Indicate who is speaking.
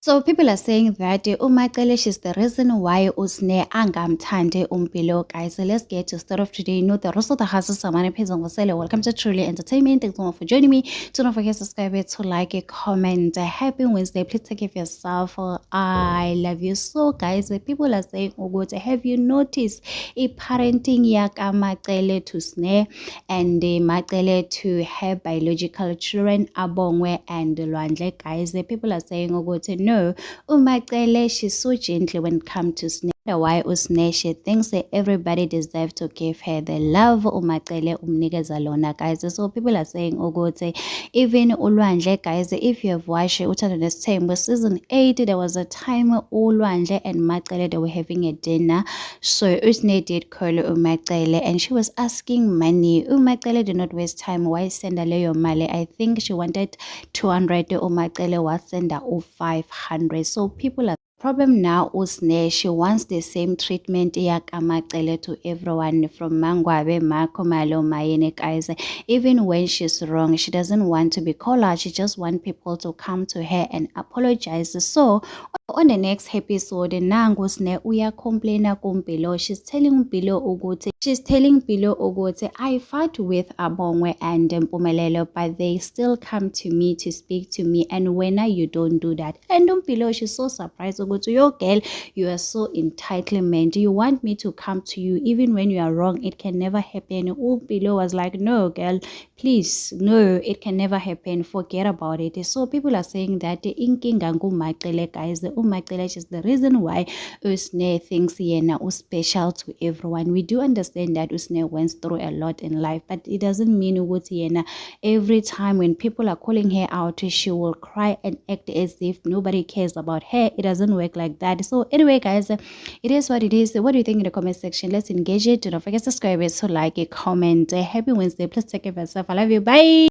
Speaker 1: So people are saying that uMacele is the reason why usne angamthande uMpilo. Guys, so let's get to start off today. You know the rest of the houses samane phezulu ngosele. Welcome to Truly Entertainment. Thanks so much for joining me. Do not forget to subscribe, to like, comment. Happy Wednesday. Please take care of yourself. I love you. So guys, people are saying, oh good, have you noticed a parenting yaka Macele to Sne and Macele to her biological children Abongwe and Lwandle? Guys, the people are saying, oh good, no, uMacele, she's so gentle when it comes to Sne. Why usne she thinks that everybody deserves to give her the love uMacele umnikeza lona, guys. So people are saying ukuthi even uLwandle, guys, if you have watched Uthando Nesithembu season 8, there was a time uLwandle and Macele, they were having a dinner. So Usne did call uMacele and she was asking money. uMacele did not waste time. Why send her leyo mali? I think she wanted 200. uMacele was send her 500. So people are problem now usne she wants the same treatment yakamacele to everyone, from Mangwabe, Marco, Malo, Mayene, guys. Even when she's wrong, she doesn't want to be called out. She just wants people to come to her and apologize. So on the next episode, Nangusne uya complaina kuMpilo. She's telling Mpilo Ugote, I fight with Abongwe and Mpumelelo, but they still come to me to speak to me. And when you don't do that, and Mpilo, she's so surprised. Ugote, yo girl, you are so entitlement. You want me to come to you even when you are wrong? It can never happen. Mpilo was like, no, girl, please, no, it can never happen. Forget about it. So people are saying that the inkingangu Macele, guys, the uMacele is the reason why Usne thinks yena is special to everyone. We do understand that Usne went through a lot in life, but it doesn't mean yena every time when people are calling her out, she will cry and act as if nobody cares about her. It doesn't work like that. So anyway, guys, it is what it is. What do you think in the comment section? Let's engage it. Do not forget to subscribe, so like, comment. Happy Wednesday. Please take care of yourself. I love you. Bye.